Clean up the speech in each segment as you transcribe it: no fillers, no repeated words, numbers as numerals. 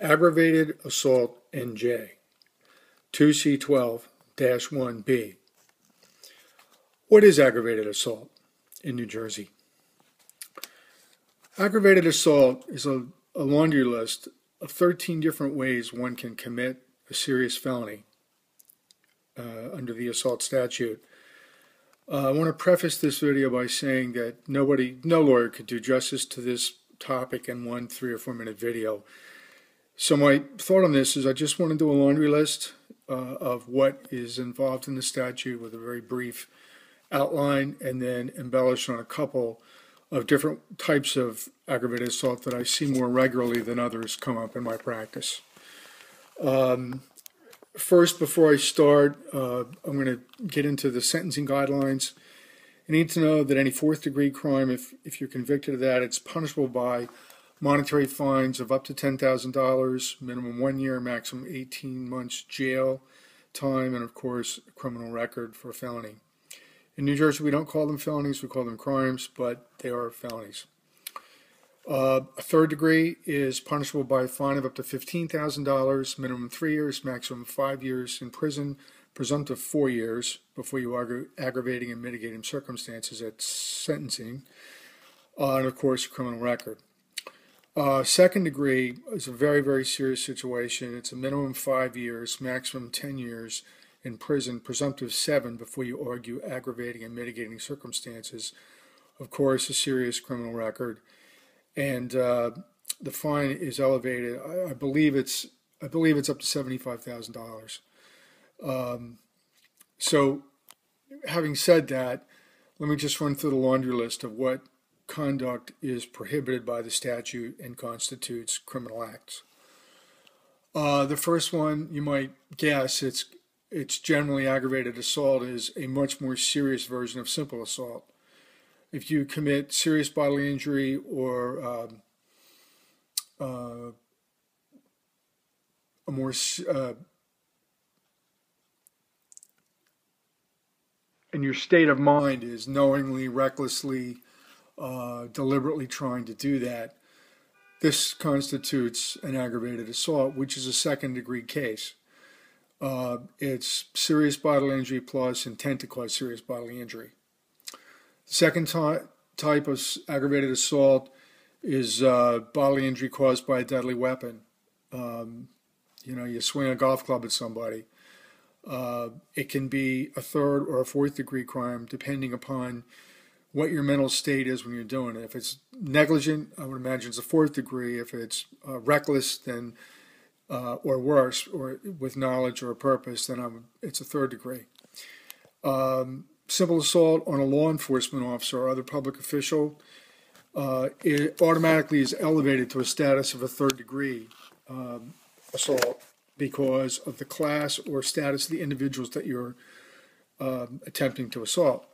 Aggravated Assault NJ 2C12-1B. What is aggravated assault in New Jersey? Aggravated assault is a laundry list of 13 different ways one can commit a serious felony under the assault statute. I want to preface this video by saying that no lawyer could do justice to this topic in one 3 or 4 minute video. So my thought on this is I just want to do a laundry list of what is involved in the statute with a very brief outline, and then embellish on a couple of different types of aggravated assault that I see more regularly than others come up in my practice. First, before I start, I'm going to get into the sentencing guidelines. You need to know that any fourth-degree crime, if you're convicted of that, it's punishable by monetary fines of up to $10,000, minimum 1 year, maximum 18 months jail time, and of course, a criminal record for a felony. In New Jersey, we don't call them felonies, we call them crimes, but they are felonies. A third degree is punishable by a fine of up to $15,000, minimum 3 years, maximum 5 years in prison, presumptive 4 years before you argue aggravating and mitigating circumstances at sentencing, and of course, a criminal record. Second degree is a very, very serious situation. It's a minimum 5 years, maximum 10 years in prison, presumptive 7 before you argue aggravating and mitigating circumstances. Of course, a serious criminal record, and the fine is elevated. I believe it's up to $75,000. So, having said that, let me just run through the laundry list of what conduct is prohibited by the statute and constitutes criminal acts. The first one, you might guess, it's generally aggravated assault is a much more serious version of simple assault. If you commit serious bodily injury or and your state of mind is knowingly, recklessly, deliberately trying to do that, this constitutes an aggravated assault, which is a second-degree case. It's serious bodily injury plus intent to cause serious bodily injury. The second type of aggravated assault is bodily injury caused by a deadly weapon. You swing a golf club at somebody. It can be a third or a fourth-degree crime, depending upon what your mental state is when you're doing it. If it's negligent, I would imagine it's a fourth degree. If it's reckless, then or worse, or with knowledge or a purpose, then it's a third degree. Simple assault on a law enforcement officer or other public official, it automatically is elevated to a status of a third degree assault because of the class or status of the individuals that you're attempting to assault.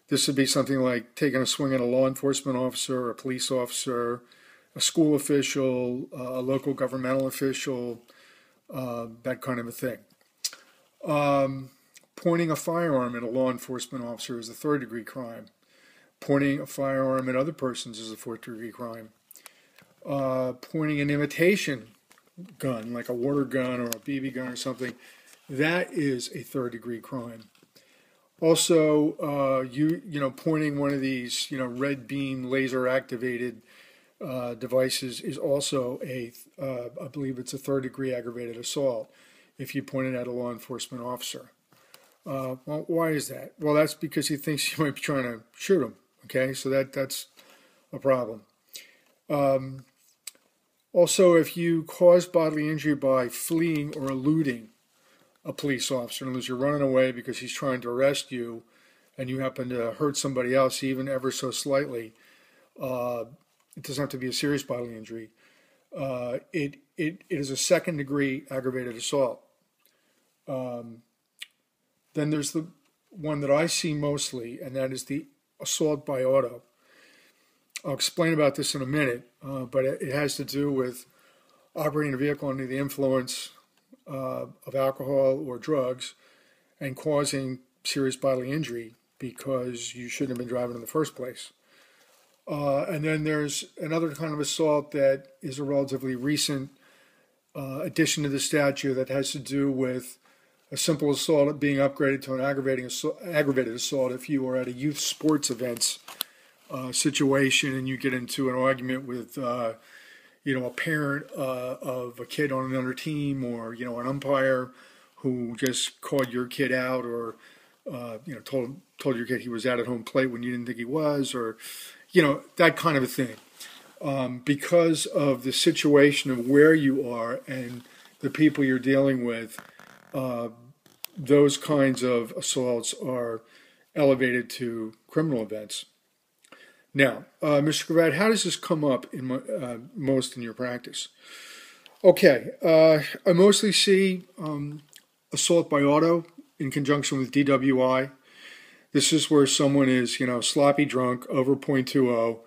This would be something like taking a swing at a law enforcement officer, a police officer, a school official, a local governmental official, that kind of a thing. Pointing a firearm at a law enforcement officer is a third-degree crime. Pointing a firearm at other persons is a fourth-degree crime. Pointing an imitation gun, like a water gun or a BB gun or something, that is a third-degree crime. Also, pointing one of these, red beam laser-activated devices is also I believe it's a third-degree aggravated assault if you point it at a law enforcement officer. Well, why is that? Well, that's because he thinks you might be trying to shoot him. Okay, so that's a problem. Also, if you cause bodily injury by fleeing or eluding a police officer, in other words, you're running away because he's trying to arrest you, and you happen to hurt somebody else, even ever so slightly, it doesn't have to be a serious bodily injury. It is a second-degree aggravated assault. Then there's the one that I see mostly, and that is the assault by auto. I'll explain about this in a minute, but it has to do with operating a vehicle under the influence of alcohol or drugs and causing serious bodily injury because you shouldn't have been driving in the first place. And then there's another kind of assault that is a relatively recent addition to the statute that has to do with a simple assault being upgraded to an aggravated assault if you are at a youth sports events situation and you get into an argument with a parent of a kid on another team, or an umpire who just called your kid out, or told your kid he was out at home plate when you didn't think he was, or that kind of a thing. Because of the situation of where you are and the people you're dealing with, those kinds of assaults are elevated to criminal offense. Now, Mr. Gravatt, how does this come up in most in your practice? Okay, I mostly see assault by auto in conjunction with DWI. This is where someone is, sloppy drunk, over .20,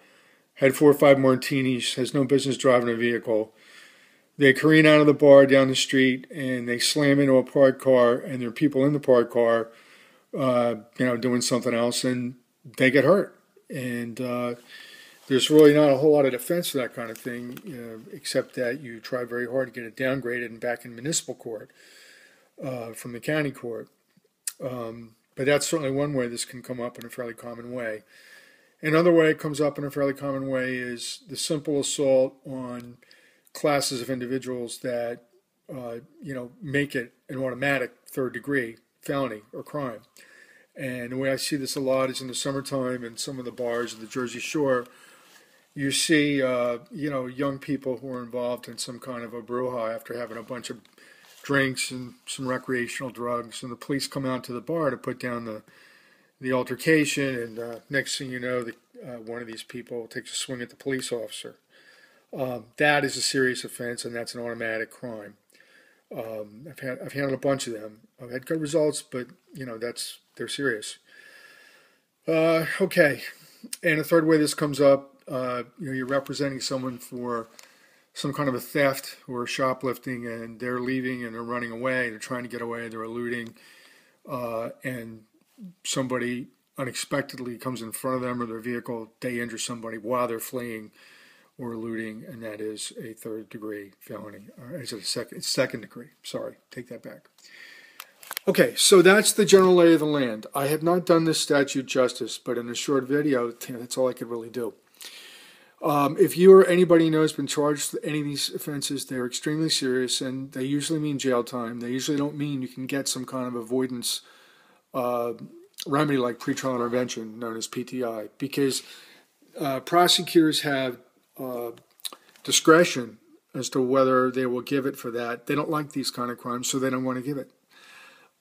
had 4 or 5 martinis, has no business driving a vehicle. They careen out of the bar down the street and they slam into a parked car, and there are people in the parked car, doing something else, and they get hurt. And there's really not a whole lot of defense for that kind of thing, except that you try very hard to get it downgraded and back in municipal court from the county court. But that's certainly one way this can come up in a fairly common way. Another way it comes up in a fairly common way is the simple assault on classes of individuals that, make it an automatic third-degree felony or crime. And the way I see this a lot is in the summertime in some of the bars of the Jersey Shore. You see, young people who are involved in some kind of a brouhaha after having a bunch of drinks and some recreational drugs, and the police come out to the bar to put down the altercation, and next thing you know, one of these people takes a swing at the police officer. That is a serious offense, and that's an automatic crime. I've handled a bunch of them. I've had good results, but they're serious. Okay, and a third way this comes up, you're representing someone for some kind of a theft or shoplifting, and they're leaving and they're running away. They're trying to get away. They're eluding, and somebody unexpectedly comes in front of them or their vehicle. They injure somebody while they're fleeing or eluding, and that is a third-degree felony. Or is it it's second degree? Sorry, take that back. Okay, so that's the general lay of the land. I have not done this statute justice, but in a short video, that's all I could really do. If you or anybody you know has been charged with any of these offenses, they're extremely serious, and they usually mean jail time. They usually don't mean you can get some kind of avoidance remedy like pretrial intervention, known as PTI, because prosecutors have discretion as to whether they will give it for that. They don't like these kind of crimes, so they don't want to give it.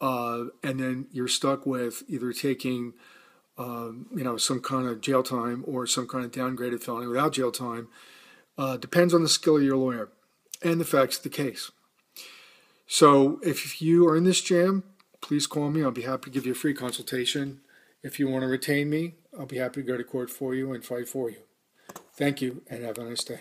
And then you're stuck with either taking some kind of jail time or some kind of downgraded felony without jail time. Depends on the skill of your lawyer and the facts of the case. So if you are in this jam, please call me. I'll be happy to give you a free consultation. If you want to retain me, I'll be happy to go to court for you and fight for you. Thank you, and have a nice day.